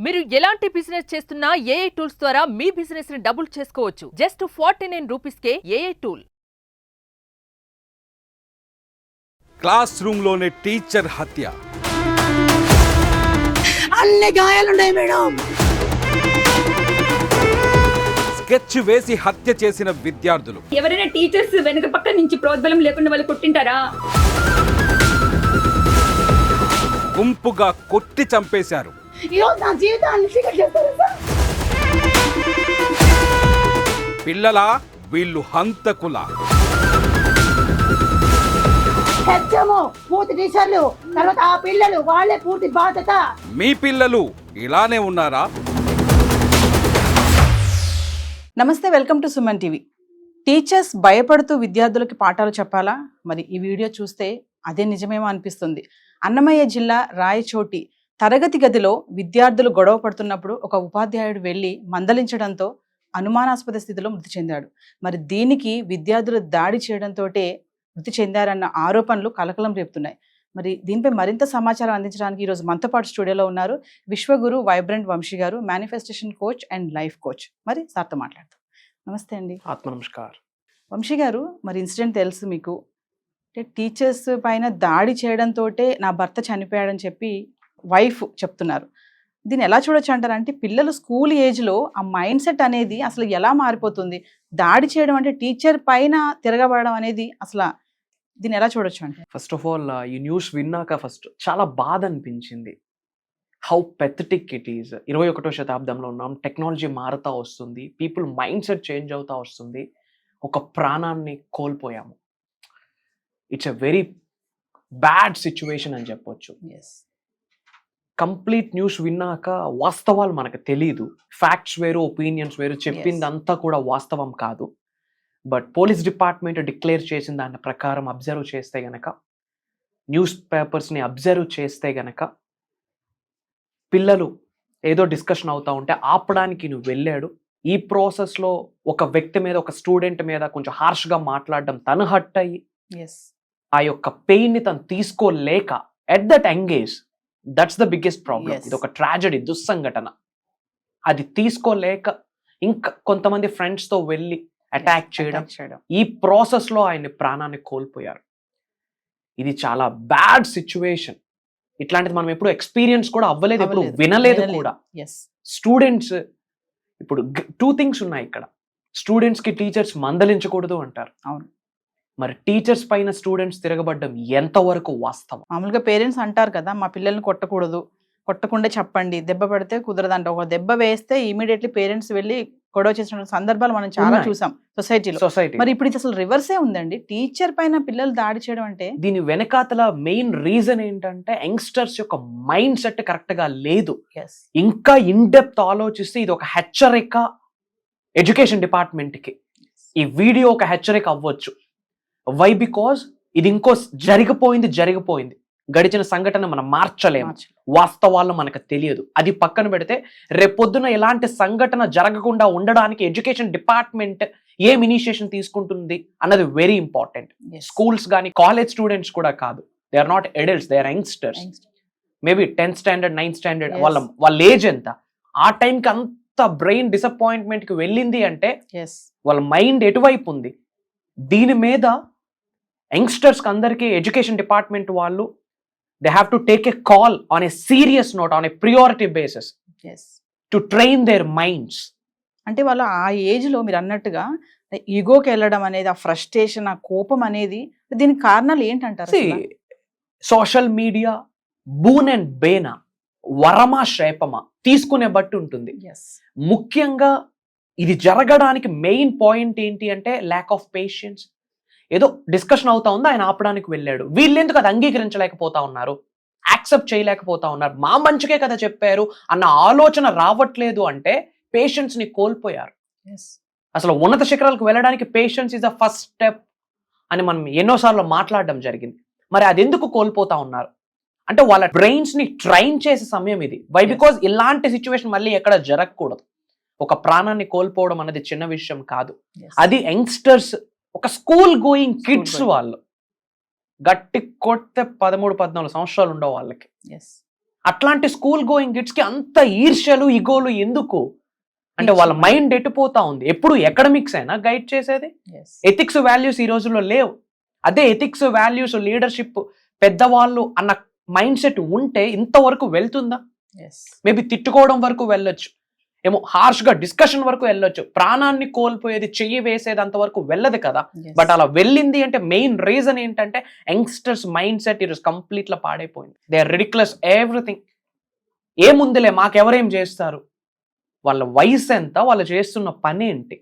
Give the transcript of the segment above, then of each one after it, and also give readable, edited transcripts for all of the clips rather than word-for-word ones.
మీరు ఎలాంటి బిజినెస్ చేస్తున్నా ఏఐ టూల్స్ ద్వారా మీ బిజినెస్ ని డబుల్ చేసుకోవచ్చు. జస్ట్ 49 రూపీస్కే ఏఐ టూల్. క్లాస్ రూమ్ లోనే టీచర్ హత్య. అన్ని గాయాలున్నాయి మేడం. స్కెచ్ వేసి హత్య చేసిన విద్యార్థులు. ఎవరైనా టీచర్స్ వెనక పక్క నుంచి ప్రోద్బలం లేకుండా వాళ్ళు కొట్టింటారా? గుంపుగా కొట్టి చంపేశారు. నా జీవితాన్ని చీకటి చేస్తారు సార్. పిల్లలా వీళ్ళు హంతకుల. హెచ్చము పూర్తి టీచర్లు, తర్వాత ఆ పిల్లలు వాళ్ళే పూర్తి బాధ్యత. మీ పిల్లలు ఇలానే ఉన్నారా? నమస్తే, welcome to Suman TV. Teachers భయపడుతూ విద్యార్థులకి పాఠాలు చెప్పాలా? మరి ఈ వీడియో చూస్తే అదే నిజమేమో అనిపిస్తుంది. అన్నమయ్య జిల్లా రాయచోటి తరగతి గదిలో విద్యార్థులు గొడవ పడుతున్నప్పుడు ఒక ఉపాధ్యాయుడు వెళ్లి మందలించడంతో అనుమానాస్పద స్థితిలో మృతి చెందాడు. మరి దీనికి విద్యార్థులు దాడి చేయడంతో మృతి చెందారన్న ఆరోపణలు కలకలం రేపుతున్నాయి. మరి దీనిపై మరింత సమాచారం అందించడానికి ఈరోజు మనతో పాటు స్టూడియోలో ఉన్నారు విశ్వగురు వైబ్రెంట్ వంశీ గారు, manifestation coach and life coach. మరి సార్తో మాట్లాడతాం. నమస్తే అండి. ఆత్మ నమస్కారం. వంశీ గారు, మరి ఇన్సిడెంట్ తెలుసు మీకు. టీచర్స్ పైన దాడి చేయడంతో నా భర్త చనిపోయాడని చెప్పి వైఫ్ చెప్తున్నారు. దీన్ని ఎలా చూడొచ్చు అంటారు? అంటే పిల్లలు స్కూల్ ఏజ్లో ఆ మైండ్ సెట్ అనేది అసలు ఎలా మారిపోతుంది? దాడి చేయడం అంటే టీచర్ పైన తిరగబడడం అనేది అసలు దీన్ని ఎలా చూడొచ్చు అంటే? ఫస్ట్ ఆఫ్ ఆల్ ఈ న్యూస్ విన్నాక ఫస్ట్ చాలా బాధ అనిపించింది. How pathetic it is. 21వ శతాబ్దంలో ఉన్నాం, టెక్నాలజీ మారుతూ వస్తుంది, పీపుల్ మైండ్ సెట్ చేంజ్ అవుతూ వస్తుంది. ఒక ప్రాణాన్ని కోల్పోయాము. It's a very bad situation అని చెప్పొచ్చు. కంప్లీట్ న్యూస్ విన్నాక వాస్తవాలు మనకు తెలీదు. ఫ్యాక్ట్స్ వేరు, ఒపీనియన్స్ వేరు. చెప్పిందంతా కూడా వాస్తవం కాదు. బట్ పోలీస్ డిపార్ట్మెంట్ డిక్లేర్ చేసిన దాని ప్రకారం అబ్జర్వ్ చేస్తే గనక, న్యూస్ పేపర్స్ని అబ్జర్వ్ చేస్తే గనక, పిల్లలు ఏదో డిస్కషన్ అవుతూ ఉంటే ఆపడానికి నువ్వు వెళ్ళాడు. ఈ ప్రాసెస్లో ఒక వ్యక్తి మీద, ఒక స్టూడెంట్ మీద కొంచెం హార్ష్గా మాట్లాడడం, తను హర్ట్ అయ్యి ఆ యొక్క పెయిన్ని తను తీసుకోలేక at that engage, that's the biggest problem. ఇది ఒక ట్రాజడీ, దుస్సంఘటన. అది తీసుకోలేక ఇంకా కొంతమంది ఫ్రెండ్స్తో వెళ్ళి అటాక్ చేయడం, ఈ ప్రాసెస్ లో ఆయన ప్రాణాన్ని కోల్పోయారు. ఇది చాలా బ్యాడ్ సిచ్యువేషన్. ఇట్లాంటిది మనం ఎప్పుడు ఎక్స్పీరియన్స్ కూడా అవ్వలేదు, ఎప్పుడు వినలేదు కూడా. స్టూడెంట్స్, ఇప్పుడు 2 థింగ్స్ ఉన్నాయి ఇక్కడ. స్టూడెంట్స్ కి టీచర్స్ మందలించకూడదు అంటారు. అవును. మరి టీచర్స్ పైన స్టూడెంట్స్ తిరగబడ్డం ఎంతవరకు వాస్తవం? మామూలుగా పేరెంట్స్ అంటారు కదా, మా పిల్లల్ని కొట్టకూడదు, కొట్టకుండా చెప్పండి, దెబ్బ పడితే కుదరదంట. ఒక దెబ్బ వేస్తే ఇమీడియట్లీ పేరెంట్స్ వెళ్ళి గొడవ చేసిన సందర్భాలు మనం చాలా చూసాం సొసైటీలో. మరి ఇప్పుడు ఇది అసలు రివర్సే ఉందండి. టీచర్ పైన పిల్లలు దాడి చేయడం అంటే దీని వెనకాతల మెయిన్ రీజన్ ఏంటంటే యంగ్స్టర్స్ యొక్క మైండ్ సెట్ కరెక్ట్ గా లేదు. ఇంకా ఇన్ డెప్త్ ఆలోచిస్తే ఇది ఒక హెచ్చరిక ఎడ్యుకేషన్ డిపార్ట్మెంట్ కి. ఈ వీడియో ఒక హెచ్చరిక అవ్వచ్చు. వై? బికాజ్ ఇది ఇంకో జరిగిపోయింది. గడిచిన సంఘటన మనం మార్చలేము, వాస్తవాల్లో మనకు తెలియదు. అది పక్కన పెడితే రేపొద్దున ఎలాంటి సంఘటన జరగకుండా ఉండడానికి ఎడ్యుకేషన్ డిపార్ట్మెంట్ ఏం ఇనిషియేషన్ తీసుకుంటుంది అన్నది వెరీ ఇంపార్టెంట్. స్కూల్స్ కానీ కాలేజ్ స్టూడెంట్స్ కూడా కాదు, they are not adults, they are youngsters. Maybe 10th standard 9th standard వాళ్ళ ఏజ్ ఎంత, ఆ టైంకి అంత బ్రెయిన్ డిసప్పాయింట్మెంట్ కి వెళ్ళింది అంటే వాళ్ళ మైండ్ ఎటువైపు ఉంది. దీని మీద యంగ్స్టర్స్ అందరికీ ఎడ్యుకేషన్ డిపార్ట్మెంట్ వాళ్ళు they have to take a call on a serious note, on a priority basis, to train their minds. అంటే వాళ్ళు ఆ ఏజ్ లో మీరు అన్నట్టుగా ఈగోకి వెళ్ళడం అనేది, ఆ ఫ్రస్ట్రేషన్, ఆ కోపం అనేది, దీనికి కారణాలు ఏంటంటారు? సోషల్ మీడియా బూన్ అండ్ బేనా, వరమా శ్రేపమా తీసుకునే బట్టి ఉంటుంది. ముఖ్యంగా ఇది జరగడానికి మెయిన్ పాయింట్ ఏంటి అంటే ల్యాక్ ఆఫ్ పేషెన్స్. ఏదో డిస్కషన్ అవుతా ఉంది, ఆయన ఆపడానికి వెళ్ళాడు. వీళ్ళెందుకు అది అంగీకరించలేకపోతా ఉన్నారు, యాక్సెప్ట్ చేయలేకపోతా ఉన్నారు? మా మంచికే కదా చెప్పారు అన్న ఆలోచన రావట్లేదు అంటే పేషెన్స్ ని కోల్పోయారు. అసలు ఉన్నత శిఖరాలకు వెళ్ళడానికి patience is the first step అని మనం ఎన్నోసార్లు మాట్లాడడం జరిగింది. మరి అది ఎందుకు కోల్పోతా ఉన్నారు అంటే వాళ్ళ బ్రెయిన్స్ ని ట్రైన్ చేసే సమయం ఇది. వై? బికాజ్ ఇలాంటి సిచ్యువేషన్ మళ్ళీ ఎక్కడ జరగకూడదు. ఒక ప్రాణాన్ని కోల్పోవడం అనేది చిన్న విషయం కాదు. అది యంగ్స్టర్స్, ఒక స్కూల్ గోయింగ్ కిడ్స్, వాళ్ళు గట్టి కొడితే 13-14 సంవత్సరాలు ఉండవు వాళ్ళకి. అట్లాంటి స్కూల్ గోయింగ్ కిడ్స్ కి అంత ఈర్ష్యలు ఇగోలు ఎందుకు? అంటే వాళ్ళ మైండ్ ఎట్టుపోతా ఉంది. ఎప్పుడు ఎకడమిక్స్ అయినా గైడ్ చేసేది, ఎథిక్స్ వాల్యూస్ ఈ రోజుల్లో లేవు. అదే ఎథిక్స్ వాల్యూస్ లీడర్షిప్ పెద్దవాళ్ళు అన్న మైండ్ సెట్ ఉంటే ఇంతవరకు వెళ్తుందా? మేబీ తిట్టుకోవడం వరకు వెళ్ళొచ్చు, ఏమో హార్ష్ గా డిస్కషన్ వరకు వెళ్ళొచ్చు, ప్రాణాన్ని కోల్పోయేది చెయ్యి వేసేది అంతవరకు వెళ్ళదు కదా. బట్ అలా వెళ్ళింది అంటే మెయిన్ రీజన్ ఏంటంటే యంగ్స్టర్స్ మైండ్ సెట్ ఈరోజు కంప్లీట్ లా పాడైపోయింది. They are ridiculous everything. ఏముందిలే మాకెవరేం చేస్తారు, వాళ్ళ వయసు ఎంత, వాళ్ళు చేస్తున్న పని ఏంటి,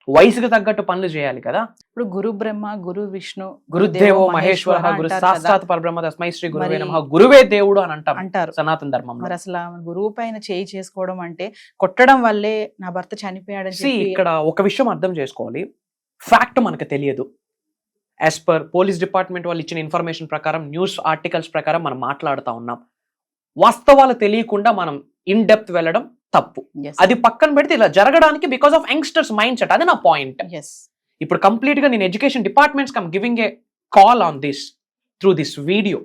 వయసుకు తగ్గట్టు పనులు చేయాలి కదా. ఇప్పుడు గురు బ్రహ్మ, గురు విష్ణు, గురుదేవో మహేశ్వర, గురు సాక్షాత్ పరబ్రహ్మ తస్మై శ్రీ గురువే నమః, గురువే దేవుడు అని అంటారు సనాతన ధర్మంలో. మరి అసలు గురువు పైన చేయి చేసుకోవడం అంటే కొట్టడం వల్లే నా భర్త చనిపోయాడని ఇక్కడ ఒక విషయం అర్థం చేసుకోవాలి. ఫ్యాక్ట్ మనకు తెలియదు. యాజ్ పర్ పోలీస్ డిపార్ట్మెంట్ వాళ్ళు ఇచ్చిన ఇన్ఫర్మేషన్ ప్రకారం, న్యూస్ ఆర్టికల్స్ ప్రకారం మనం మాట్లాడుతూ ఉన్నాం. వాస్తవాలు తెలియకుండా మనం ఇన్ డెప్త్ వెళ్ళడం తప్పు. అది పక్కన పెడితే ఇలా జరగడానికి because of youngsters mind set. అది నా పాయింట్. ఇప్పుడు కంప్లీట్ గా నేను education departments come giving a call on this through this video.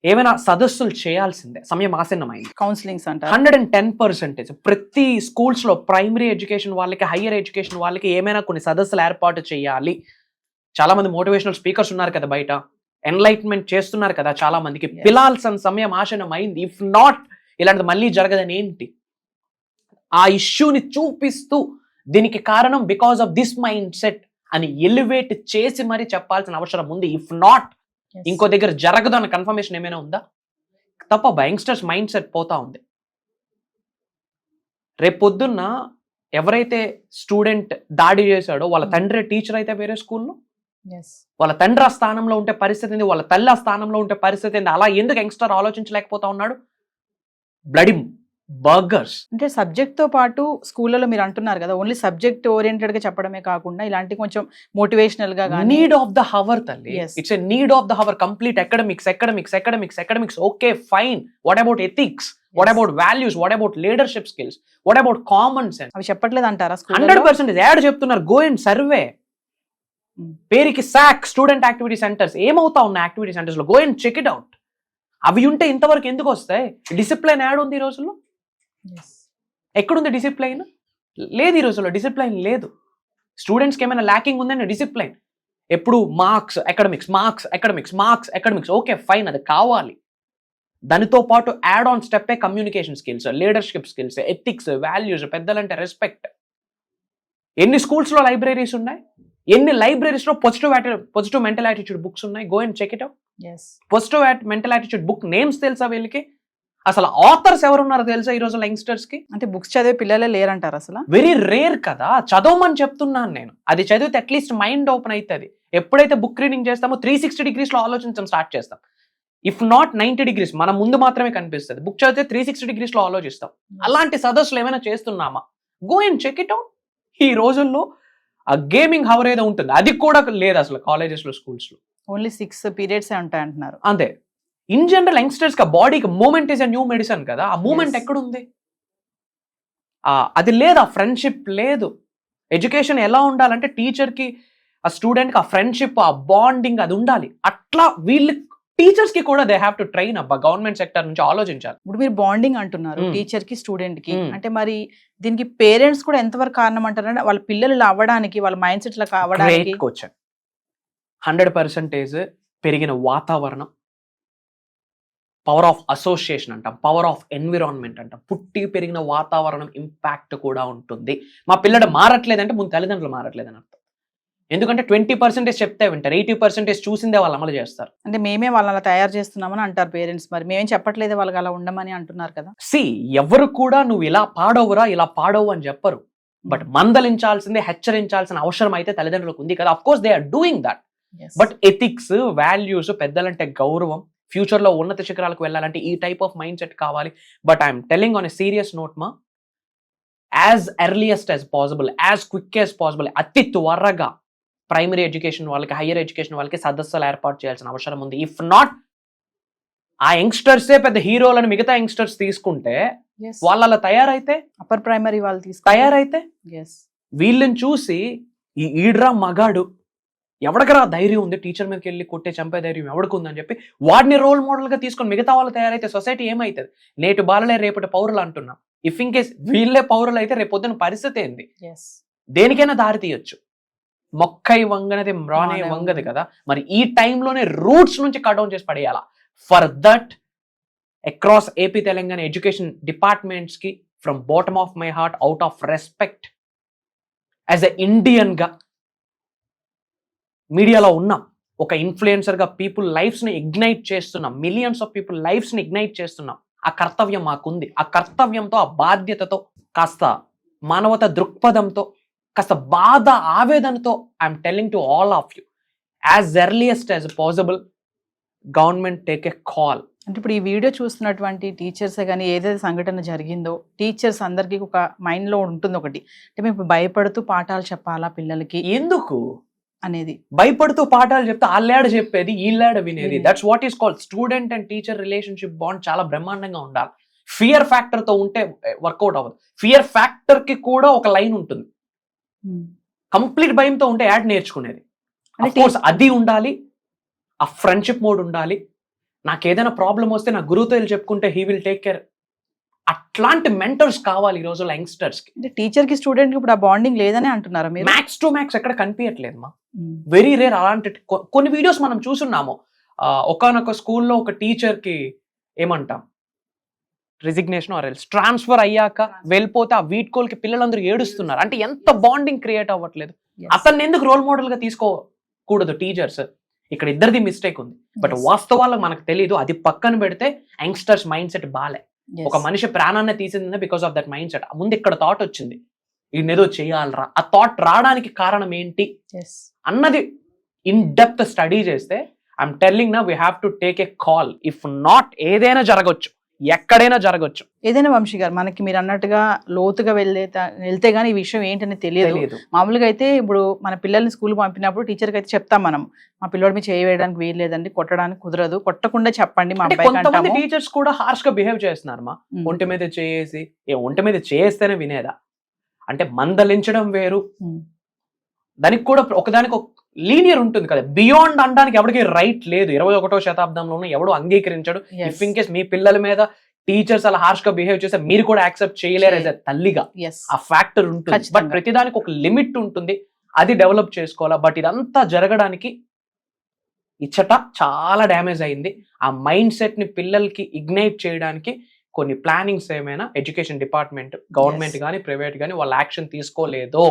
ఏమైనా సదస్సులు చేయాల్సిందే, సమయం ఆసన్నమైంది. కౌన్సిలింగ్స్ అంటే 110% ప్రతి స్కూల్స్ లో ప్రైమరీ ఎడ్యుకేషన్ వాళ్ళకి, హయ్యర్ ఎడ్యుకేషన్ వాళ్ళకి ఏమైనా కొన్ని సదస్సులు ఏర్పాటు చేయాలి. చాలా మంది మోటివేషనల్ స్పీకర్స్ ఉన్నారు కదా బయట, ఎన్లైట్మెంట్ చేస్తున్నారు కదా చాలా మందికి. పిలాల్సిన సమయం ఆసన్నమైంది. ఇఫ్ నాట్ ఇలాంటిది మళ్ళీ జరగదని ఏంటి, ఆ ఇష్యూని చూపిస్తూ దీనికి కారణం because of this mind set అని ఎలివేట్ చేసి మరి చెప్పాల్సిన అవసరం ఉంది. ఇఫ్ నాట్ ఇంకో దగ్గర జరగదు అన్న కన్ఫర్మేషన్ ఏమైనా ఉందా? తప్ప యంగ్స్టర్స్ మైండ్ సెట్ పోతా ఉంది. రేపు పొద్దున్న ఎవరైతే స్టూడెంట్ దాడి చేశాడో వాళ్ళ తండ్రి టీచర్ అయితే వేరే స్కూల్లో, వాళ్ళ తండ్రి ఆ స్థానంలో ఉంటే పరిస్థితి ఏంది, వాళ్ళ తల్లి ఆ స్థానంలో ఉంటే పరిస్థితి ఏంది? అలా ఎందుకు యంగ్స్టర్ ఆలోచించలేకపోతా ఉన్నాడు? Bloody burgers. అంటే సబ్జెక్ట్ తో పాటు స్కూళ్ళలో మీరు అంటున్నారు కదా, ఓన్లీ సబ్జెక్ట్ ఓరియంటెడ్ గా చెప్పడమే కాకుండా ఇలాంటి కొంచెం మోటివేషనల్ గా నీడ్ ఆఫ్ ద హవర్ తల్లి. It's a need of the hour. Complete academics academics academics academics okay fine. What about ethics, what about values, what about leadership skills, what about common sense? అవి చెప్పట్లేదు అంటారా? 100% ad చెప్తున్నారు. Go and survey. పేరుకి సాక్ student activity centres. ఏమవుతా ఉన్నాయి activity centres లో? Go and check it out. అవి ఉంటే ఇంతవరకు ఎందుకు వస్తాయి? డిసిప్లైన్ యాడ్ ఉంది ఈ రోజుల్లో. ఎక్కడుంది డిసిప్లైన్? లేదు ఈ రోజుల్లో. డిసిప్లైన్ లేదు. స్టూడెంట్స్కి ఏమైనా ల్యాకింగ్ ఉందని డిసిప్లైన్. ఎప్పుడు marks academics, marks academics, marks academics. Okay fine, అది కావాలి. దానితో పాటు add on step communication skills, leadership skills, ethics, values, పెద్దలంటే రెస్పెక్ట్. ఎన్ని స్కూల్స్లో లైబ్రరీస్ ఉన్నాయి? ఎన్ని లైబ్రరీస్లో పాజిటివ్ మెంటల్ యాటిట్యూడ్ బుక్స్ ఉన్నాయి? Go and check it out. Positive mental attitude book names తెలుసా వీళ్ళకి? అసలు ఆథర్స్ ఎవరున్నారో తెలుసా ఈ రోజు యంగ్స్టర్స్ కి? అంటే బుక్స్ చదివే పిల్లలే లేరంటారు అసలు. వెరీ రేర్ కదా. చదవమని చెప్తున్నాను నేను. అది చదివితే అట్లీస్ట్ మైండ్ ఓపెన్ అవుతుంది. ఎప్పుడైతే బుక్ రీడింగ్ చేస్తామో 360 degrees లో ఆలోచించడం స్టార్ట్ చేస్తాం. ఇఫ్ నాట్ 90 degrees మన ముందు మాత్రమే కనిపిస్తుంది. బుక్ చదివితే 360 degrees లో ఆలోచిస్తాం. అలాంటి సదస్సులు ఏమైనా చేస్తున్నామా? Go and check it out. ఈ రోజుల్లో ఆ గేమింగ్ హవర్ ఏదో ఉంటుంది, అది కూడా లేదు అసలు కాలేజెస్ లో, స్కూల్స్ లో. ఓన్లీ 6 periods ఉంటాయి అంటున్నారు. అంతే. ఇన్ జనరల్ యంగ్స్టర్స్ కి బాడీకి movement is a new medicine కదా. ఆ మూమెంట్ ఎక్కడుంది? అది లేదు. ఆ ఫ్రెండ్షిప్ లేదు. ఎడ్యుకేషన్ ఎలా ఉండాలంటే టీచర్ కి ఆ స్టూడెంట్ కి ఆ ఫ్రెండ్షిప్, ఆ బాండింగ్ అది ఉండాలి. అట్లా వీళ్ళు టీచర్స్ కి కూడా దే హ్యావ్ టు ట్రైన్ అబ్బా. గవర్నమెంట్ సెక్టర్ నుంచి ఆలోచించాలి. ఇప్పుడు మీరు బాండింగ్ అంటున్నారు టీచర్ కి స్టూడెంట్ కి, అంటే మరి దీనికి పేరెంట్స్ కూడా ఎంతవరకు కారణం అంటారంటే వాళ్ళ పిల్లలు ఇలా అవ్వడానికి, వాళ్ళ మైండ్ సెట్ లా అవ్వడానికి? 100% పెరిగిన వాతావరణం, పవర్ ఆఫ్ అసోసియేషన్ అంటాం, పవర్ ఆఫ్ ఎన్విరాన్మెంట్ అంటాం. పుట్టి పెరిగిన వాతావరణం ఇంపాక్ట్ కూడా ఉంటుంది. మా పిల్లడు మారట్లేదంటే ముందు తల్లిదండ్రులు మారట్లేదని అర్థం. ఎందుకంటే 20% చెప్తే వింటారు, 80% చూసిందే వాళ్ళు అమలు చేస్తారు. అంటే మేమే వాళ్ళని అలా తయారు చేస్తున్నామని అంటారు పేరెంట్స్. మరి మేమేం చెప్పట్లేదు వాళ్ళకి అలా ఉండమని అంటున్నారు కదా. ఎవరు కూడా నువ్వు ఇలా పాడవురా, ఇలా పాడవు అని చెప్పరు. బట్ మందలించాల్సిందే, హెచ్చరించాల్సిన అవసరం అయితే తల్లిదండ్రులకు ఉంది కదా. Of course they are doing that. But ethics, values, పెద్దలంటే గౌరవం, ఫ్యూచర్ లో ఉన్నత శిఖరాలకు వెళ్ళాలంటే ఈ టైప్ ఆఫ్ మైండ్ సెట్ కావాలి. But I'm telling on a serious note మా, as earliest as possible, as quick as possible, అతి త్వరగా ప్రైమరీ ఎడ్యుకేషన్ వాళ్ళకి, హయ్యర్ ఎడ్యుకేషన్ వాళ్ళకి సదస్సులు ఏర్పాటు చేయాల్సిన అవసరం ఉంది. ఇఫ్ నాట్ ఆ యంగ్స్టర్సే పెద్ద హీరోలను మిగతా యంగ్స్టర్స్ తీసుకుంటే, వాళ్ళు అలా తయారైతే, అప్పర్ ప్రైమరీ వాళ్ళు తయారైతే వీళ్ళని చూసి ఈడ్రా మగాడు, ఎవడికరా ధైర్యం ఉంది టీచర్ మీదకి వెళ్ళి కొట్టే చంపే ధైర్యం ఎవరికి ఉందని చెప్పి వాడిని రోల్ మోడల్ గా తీసుకొని మిగతా వాళ్ళు తయారైతే సొసైటీ ఏమైతుంది? నేటి బాలలే రేపటి పౌరులు అంటున్నాం. ఇఫ్ ఇన్ కేస్ వీళ్ళే పౌరులు అయితే రేపు పొద్దున పరిస్థితి ఏంది? దేనికైనా దారి తీయొచ్చు. మొక్కై వంగనది రానే వంగది కదా. మరి ఈ టైంలోనే రూట్స్ నుంచి కట్ డౌన్ చేసి పడేయాలా. For that across AP Telangana education departments కి from bottom of my heart, out of respect as a Indian గా, మీడియాలో ఉన్నాం, ఒక ఇన్ఫ్లుయెన్సర్ గా పీపుల్ లైఫ్స్ ని ఇగ్నైట్ చేస్తున్నాం, మిలియన్స్ ఆఫ్ పీపుల్ లైఫ్స్ ని ఇగ్నైట్ చేస్తున్నాం. ఆ కర్తవ్యం మాకుంది. ఆ కర్తవ్యంతో, ఆ బాధ్యతతో, కాస్త మానవత దృక్పథంతో, కాస్త బాధ ఆవేదనతో I'm telling to all of you, as earliest as possible government take a call. అంటే ఇప్పుడు ఈ వీడియో చూస్తున్నటువంటి టీచర్సే కానీ ఏదైతే సంఘటన జరిగిందో టీచర్స్ అందరికీ ఒక మైండ్ లో ఉంటుంది ఒకటి, అంటే మేము భయపడుతూ పాఠాలు చెప్పాలా పిల్లలకి ఎందుకు అనేది. భయపడుతూ పాఠాలు చెప్తే ఆళ్ళాడ చెప్పేది ఈళ్ళాడ వినేది. That's what is called student and teacher relationship bond. చాలా బ్రహ్మాండంగా ఉండాలి. ఫియర్ ఫ్యాక్టర్ తో ఉంటే వర్కౌట్ అవ్వదు. ఫియర్ ఫ్యాక్టర్ కి కూడా ఒక లైన్ ఉంటుంది. కంప్లీట్ భయంతో ఉంటే యాడ్ నేర్చుకునేది. అది ఉండాలి. ఆ ఫ్రెండ్షిప్ మోడ్ ఉండాలి. నాకు ఏదైనా ప్రాబ్లం వస్తే నా గురువుతో వెళ్ళి చెప్పుకుంటే హీ విల్ టేక్ కేర్. అట్లాంటి మెంటర్స్ కావాలి ఈ రోజుల్లో యంగ్స్టర్స్ కి. టీచర్ కి స్టూడెంట్ కి ఇప్పుడు ఆ బాండింగ్ లేదని అంటున్నారా మీరు? మ్యాక్స్ టు మ్యాక్స్ ఎక్కడ కనిపించట్లేదు మా. Very rare. అలాంటి కొన్ని వీడియోస్ మనం చూస్తున్నాము. ఒకనొక స్కూల్లో ఒక టీచర్ కి ఏమంటాం, రిజిగ్నేషన్ ఆర్ ఎల్స్ ట్రాన్స్ఫర్ అయ్యాక వెళ్ళిపోతే ఆ వీడ్కోల్ కి పిల్లలందరూ ఏడుస్తున్నారు. అంటే ఎంత బాండింగ్ క్రియేట్ అవ్వట్లేదు. అతన్ని ఎందుకు రోల్ మోడల్ గా తీసుకోకూడదు టీచర్స్? ఇక్కడ ఇద్దరిది మిస్టేక్ ఉంది. బట్ వాస్తవాలు మనకు తెలియదు. అది పక్కన పెడితే యంగ్స్టర్స్ మైండ్ సెట్ బాలే. ఒక మనిషి ప్రాణాన్ని తీసింది because of that mind set. ముందు ఇక్కడ థాట్ వచ్చింది, ఈయనేదో చేయాలరా. ఆ థాట్ రావడానికి కారణం ఏంటి అన్నది ఇన్ డెప్త్ స్టడీ చేస్తే ఐఎమ్ టెల్లింగ్ నా we have to take a call. If not ఏదైనా జరగచ్చు, ఎక్కడైనా జరగచ్చు. ఏదైనా వంశీ గారు, మనకి మీరు అన్నట్టుగా లోతుగా వెళ్తే గానీ ఈ విషయం ఏంటనే తెలియదు. మామూలుగా అయితే ఇప్పుడు మన పిల్లల్ని స్కూల్ పంపినప్పుడు టీచర్కి అయితే చెప్తాం మనం, మా పిల్లడి మీద చేయడానికి వీలు లేదండి, కొట్టడానికి కుదరదు, కొట్టకుండా చెప్పండి మా కొంతమంది టీచర్స్ కూడా హార్ష్ గా బిహేవ్ చేస్తున్నారు మా. ఒంటి మీద చేసి ఒంటి మీద చేస్తేనే వినేదా? అంటే మందలించడం వేరు, దానికి కూడా ఒకదానికి ఒక లీనియర్ ఉంటుంది కదా. బియాండ్ అనడానికి ఎవరికి రైట్ లేదు. 21వ శతాబ్దంలోనే ఎవడు అంగీకరించాడు. ఇఫ్ ఇన్ కేస్ మీ పిల్లల మీద టీచర్స్ అలా హార్ష్ గా బిహేవ్ చేస్తే మీరు కూడా యాక్సెప్ట్ చేయలేరు యాజ్ ఎ తల్లిగా. ఆ ఫ్యాక్టర్ ఉంటుంది. బట్ ప్రతిదానికి ఒక లిమిట్ ఉంటుంది, అది డెవలప్ చేసుకోవాలా. బట్ ఇదంతా జరగడానికి ఇచ్చట చాలా డ్యామేజ్ అయింది. ఆ మైండ్ సెట్ ని పిల్లలకి ఇగ్నైట్ చేయడానికి కొన్ని ప్లానింగ్స్ ఏమైనా ఎడ్యుకేషన్ డిపార్ట్మెంట్, గవర్నమెంట్ కానీ ప్రైవేట్ కానీ వాళ్ళు యాక్షన్ తీసుకోలేదో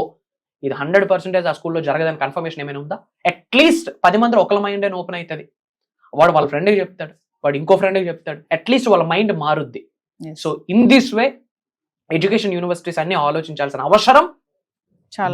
ఇది 100% ఆ స్కూల్లో జరగదని కన్ఫర్మేషన్ ఏమైనా ఉందా? అట్లీస్ట్ 10 మంది ఒకళ్ళ మైండ్ అయినా ఓపెన్ అవుతుంది. వాడు వాళ్ళ ఫ్రెండ్కి చెప్తాడు, వాడు ఇంకో ఫ్రెండ్కి చెప్తాడు, అట్లీస్ట్ వాళ్ళ మైండ్ మారుద్ది. So in this way education universities అన్ని ఆలోచించాల్సిన అవసరం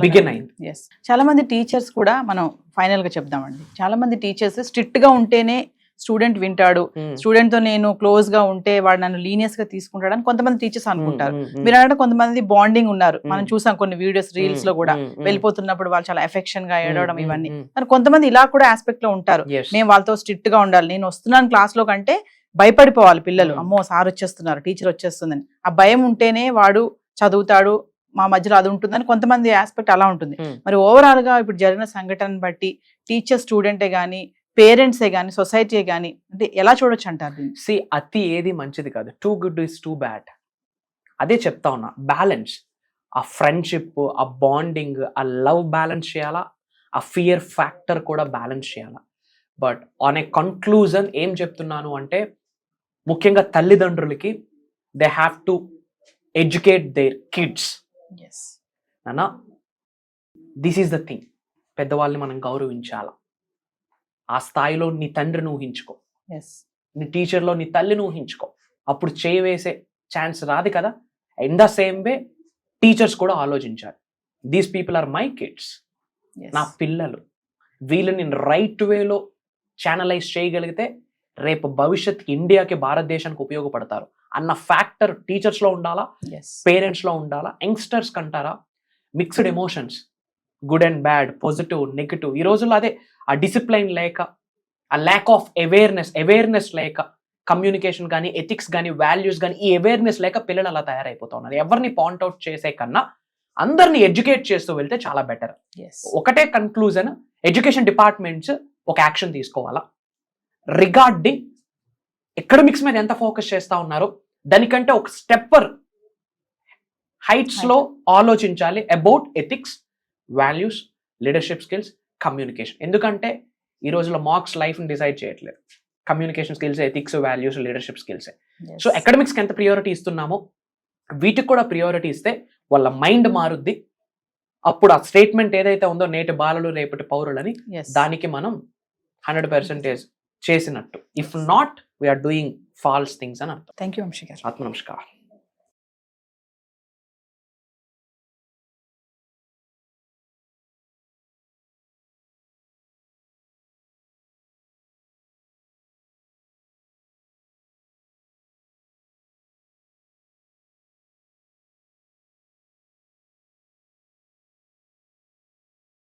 బిగిన్ అయింది. చాలా మంది టీచర్స్ కూడా, మనం ఫైనల్ గా చెప్దామండి, చాలా మంది టీచర్స్ స్ట్రిక్ట్ గా ఉంటేనే స్టూడెంట్ వింటాడు, స్టూడెంట్ తో నేను క్లోజ్ గా ఉంటే వాడు నన్ను లీనియస్ గా తీసుకుంటాడు అని కొంతమంది టీచర్స్ అనుకుంటారు. మీరు అంటే కొంతమంది బాండింగ్ ఉన్నారు, మనం చూసాం కొన్ని వీడియోస్ రీల్స్ లో కూడా, వెళ్ళిపోతున్నప్పుడు వాళ్ళు చాలా ఎఫెక్షన్ గా ఏడవడం ఇవన్నీ. కొంతమంది ఇలా కూడా ఆస్పెక్ట్ లో ఉంటారు, మేము వాళ్ళతో స్ట్రిక్ట్ గా ఉండాలి, నేను వస్తున్నాను క్లాస్ లో కంటే భయపడిపోవాలి పిల్లలు, అమ్మో సార్ వచ్చేస్తున్నారు, టీచర్ వచ్చేస్తుందని. ఆ భయం ఉంటేనే వాడు చదువుతాడు, మా మధ్యలో అది ఉంటుందని కొంతమంది ఆస్పెక్ట్ అలా ఉంటుంది. మరి ఓవరాల్ గా ఇప్పుడు జరిగిన సంఘటన బట్టి టీచర్ స్టూడెంటే గానీ, పేరెంట్సే కానీ, సొసైటీయే కానీ, అంటే ఎలా చూడొచ్చు అంటారు? అతి ఏది మంచిది కాదు. Too good is too bad. అదే చెప్తా ఉన్నా, బ్యాలెన్స్. ఆ ఫ్రెండ్షిప్, ఆ బాండింగ్, ఆ లవ్ బ్యాలెన్స్ చేయాలా, ఆ ఫియర్ ఫ్యాక్టర్ కూడా బ్యాలెన్స్ చేయాలా. బట్ ఆన్ ఏ కన్క్లూజన్ ఏం చెప్తున్నాను అంటే, ముఖ్యంగా తల్లిదండ్రులకి they have to educate their kids. నానా, దిస్ ఈస్ ద థింగ్. పెద్దవాళ్ళని మనం గౌరవించాలా. ఆ స్థాయిలో నీ తండ్రిని ఊహించుకో, నీ టీచర్లో నీ తల్లిని ఊహించుకో. అప్పుడు చేయవేసే ఛాన్స్ రాదు కదా. In the same way teachers కూడా ఆలోచించాలి. These people are my kids, నా పిల్లలు. వీళ్ళని రైట్ వేలో ఛానలైజ్ చేయగలిగితే రేపు భవిష్యత్తుకి ఇండియాకి, భారతదేశానికి ఉపయోగపడతారు అన్న ఫ్యాక్టర్ టీచర్స్ లో ఉండాలా, పేరెంట్స్ లో ఉండాలా. యంగ్స్టర్స్ కంటారా mixed emotions, good and bad, positive, negative. ఈ రోజుల్లో అదే ఆ డిసిప్లైన్ లేక, ఆ ల్యాక్ ఆఫ్ అవేర్నెస్ లేక, కమ్యూనికేషన్ కానీ, ఎథిక్స్ కానీ, వాల్యూస్ కానీ, ఈ అవేర్నెస్ లేక పిల్లలు అలా తయారైపోతా ఉన్నారు. ఎవరిని పాయింట్అవుట్ చేసే కన్నా అందరిని ఎడ్యుకేట్ చేస్తూ వెళ్తే చాలా బెటర్. ఒకటే కన్క్లూజన్, ఎడ్యుకేషన్ డిపార్ట్మెంట్స్ ఒక యాక్షన్ తీసుకోవాలా రిగార్డింగ్ ఎకడమిక్స్ మీద ఎంత ఫోకస్ చేస్తా ఉన్నారో దానికంటే ఒక స్టెప్పర్ హైట్స్ లో ఆలోచించాలి about ethics, values, leadership skills, communication. ఎందుకంటే ఈ రోజులో మార్క్స్ లైఫ్ ని డిసైడ్ చేయట్లేదు. Communication skills, ethics, values, leadership skills. So అకాడమిక్స్కి ఎంత ప్రియారిటీ ఇస్తున్నామో వీటికి కూడా ప్రియారిటీ ఇస్తే వాళ్ళ మైండ్ మారుద్ది. అప్పుడు ఆ స్టేట్మెంట్ ఏదైతే ఉందో నేటి బాలలు రేపటి పౌరులని, దానికి మనం 100% చేసినట్టు. If not we are doing false things అని అర్థం. థ్యాంక్ యూ వంశీ గారు. ఆత్మ నమస్కారం.